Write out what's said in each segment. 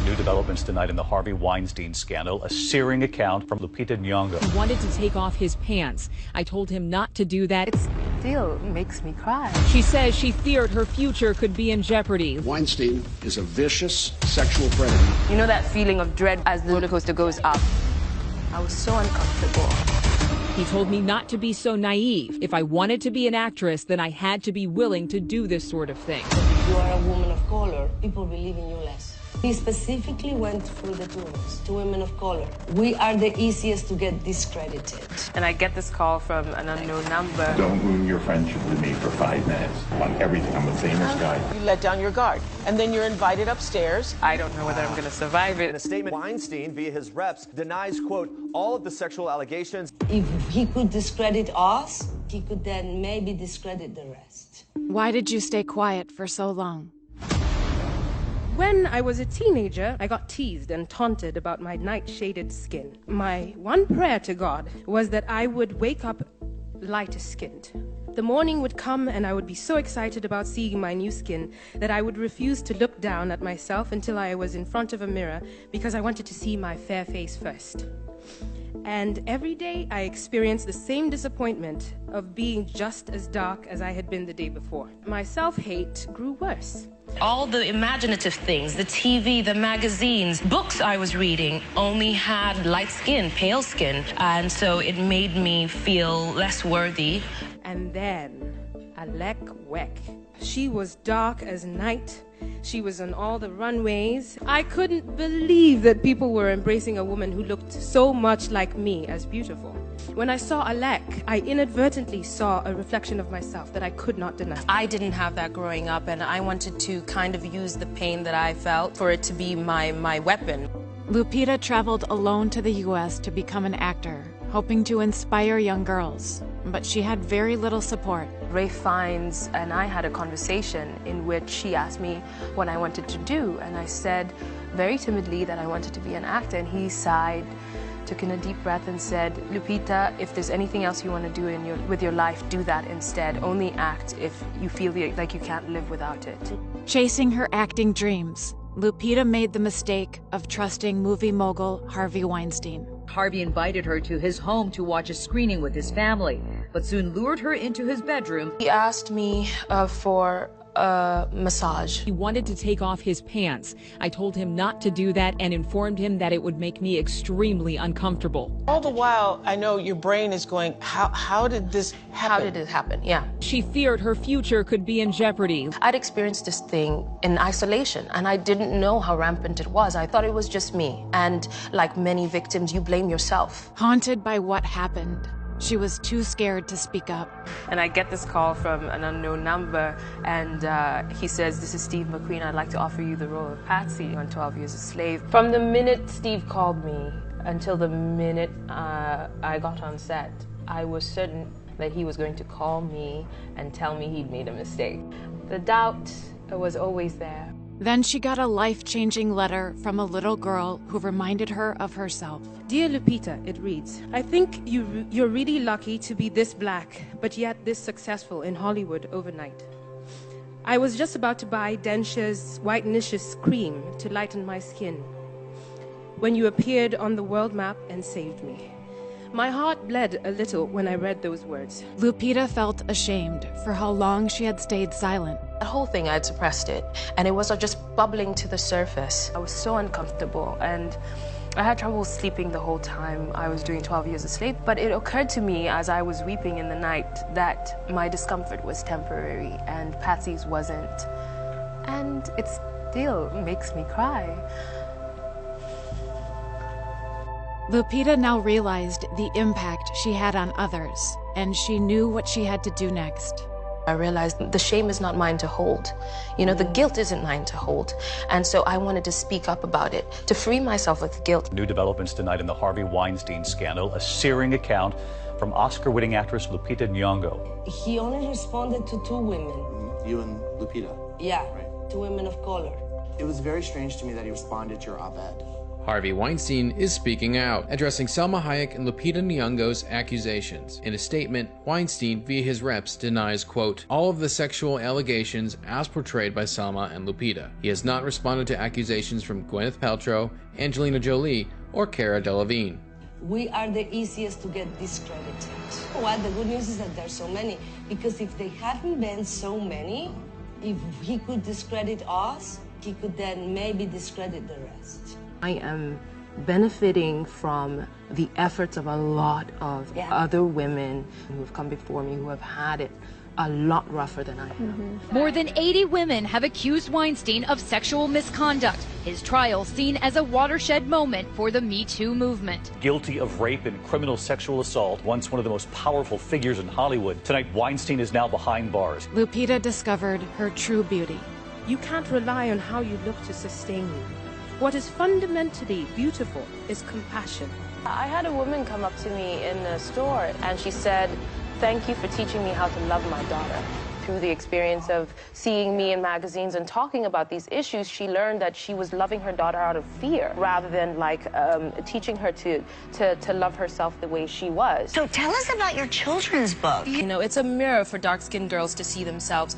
New developments tonight in the Harvey Weinstein scandal, a searing account from Lupita Nyong'o. He wanted to take off his pants. I told him not to do that. It still makes me cry. She says she feared her future could be in jeopardy. Weinstein is a vicious sexual predator. You know that feeling of dread as the roller coaster goes up? I was so uncomfortable. He told me not to be so naive. If I wanted to be an actress, then I had to be willing to do this sort of thing. If you are a woman of color, people believe in you less. He specifically went for the two of us, two women of color. We are the easiest to get discredited. And I get this call from an unknown number. Don't ruin your friendship with me for 5 minutes on everything. I'm a famous guy. You let down your guard, and then you're invited upstairs. I don't know whether I'm going to survive it. In a statement, Weinstein, via his reps, denies, quote, all of the sexual allegations. If he could discredit us, he could then maybe discredit the rest. Why did you stay quiet for so long? When I was a teenager, I got teased and taunted about my night-shaded skin. My one prayer to God was that I would wake up lighter-skinned. The morning would come and I would be so excited about seeing my new skin that I would refuse to look down at myself until I was in front of a mirror because I wanted to see my fair face first. And every day I experienced the same disappointment of being just as dark as I had been the day before. My self-hate grew worse. All the imaginative things, the TV, the magazines, books I was reading only had light skin, pale skin. And so it made me feel less worthy. And then, Alec Weck. She was dark as night. She was on all the runways. I couldn't believe that people were embracing a woman who looked so much like me as beautiful. When I saw Alec, I inadvertently saw a reflection of myself that I could not deny. I didn't have that growing up, and I wanted to kind of use the pain that I felt for it to be my weapon. Lupita traveled alone to the U.S. to become an actor, hoping to inspire young girls, but she had very little support. Ray Fiennes and I had a conversation in which she asked me what I wanted to do, and I said very timidly that I wanted to be an actor, and he sighed, took in a deep breath and said, Lupita, if there's anything else you want to do with your life, do that instead. Only act if you feel like you can't live without it. Chasing her acting dreams, Lupita made the mistake of trusting movie mogul Harvey Weinstein. Harvey invited her to his home to watch a screening with his family, but soon lured her into his bedroom. He asked me for a massage. He wanted to take off his pants. I told him not to do that and informed him that it would make me extremely uncomfortable. All the while, I know your brain is going, how did this happen? How did it happen? Yeah. She feared her future could be in jeopardy. I'd experienced this thing in isolation, and I didn't know how rampant it was. I thought it was just me. And like many victims, you blame yourself. Haunted by what happened, she was too scared to speak up. And I get this call from an unknown number, and he says, this is Steve McQueen. I'd like to offer you the role of Patsy on 12 Years a Slave. From the minute Steve called me until the minute I got on set, I was certain that he was going to call me and tell me he'd made a mistake. The doubt was always there. Then she got a life-changing letter from a little girl who reminded her of herself. Dear Lupita, it reads, I think you're really lucky to be this black, but yet this successful in Hollywood overnight. I was just about to buy Dentures Whitenicious cream to lighten my skin when you appeared on the world map and saved me. My heart bled a little when I read those words. Lupita felt ashamed for how long she had stayed silent. The whole thing, I had suppressed it, and it was just bubbling to the surface. I was so uncomfortable, and I had trouble sleeping the whole time I was doing 12 Years a Slave. But it occurred to me as I was weeping in the night that my discomfort was temporary, and Patsy's wasn't. And it still makes me cry. Lupita now realized the impact she had on others, and she knew what she had to do next. I realized the shame is not mine to hold. You know, the guilt isn't mine to hold. And so I wanted to speak up about it, to free myself of the guilt. New developments tonight in the Harvey Weinstein scandal, a searing account from Oscar-winning actress Lupita Nyong'o. He only responded to two women. You and Lupita? Yeah, right. Two women of color. It was very strange to me that he responded to your op-ed. Harvey Weinstein is speaking out, addressing Salma Hayek and Lupita Nyong'o's accusations. In a statement, Weinstein, via his reps, denies, quote, all of the sexual allegations as portrayed by Salma and Lupita. He has not responded to accusations from Gwyneth Paltrow, Angelina Jolie, or Cara Delevingne. We are the easiest to get discredited. What the good news is that there's so many, because if they hadn't been so many, if he could discredit us, he could then maybe discredit the rest. I am benefiting from the efforts of a lot of other women who have come before me who have had it a lot rougher than I have. More than 80 women have accused Weinstein of sexual misconduct. His trial seen as a watershed moment for the Me Too movement. Guilty of rape and criminal sexual assault, once one of the most powerful figures in Hollywood. Tonight, Weinstein is now behind bars. Lupita discovered her true beauty. You can't rely on how you look to sustain you. What is fundamentally beautiful is compassion. I had a woman come up to me in the store and she said, "Thank you for teaching me how to love my daughter." Through the experience of seeing me in magazines and talking about these issues, she learned that she was loving her daughter out of fear rather than teaching her to love herself the way she was. So tell us about your children's book. You know, it's a mirror for dark-skinned girls to see themselves.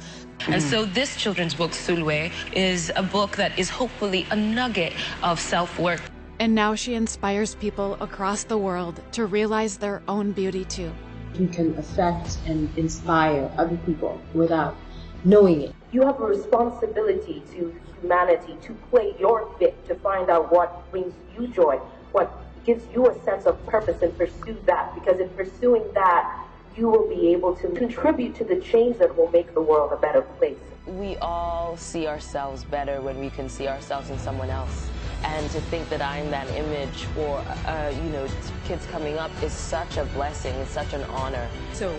And so this children's book, Sulwe, is a book that is hopefully a nugget of self-worth. And now she inspires people across the world to realize their own beauty too. You can affect and inspire other people without knowing it. You have a responsibility to humanity to play your bit to find out what brings you joy, what gives you a sense of purpose, and pursue that. Because in pursuing that, you will be able to contribute to the change that will make the world a better place. We all see ourselves better when we can see ourselves in someone else. And to think that I'm that image for, kids coming up is such a blessing, it's such an honor. So,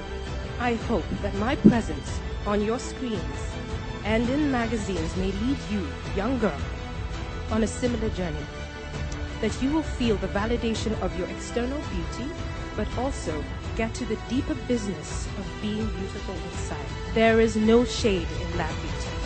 I hope that my presence on your screens and in magazines may lead you, young girl, on a similar journey. That you will feel the validation of your external beauty, but also get to the deeper business of being beautiful inside. There is no shade in that beauty.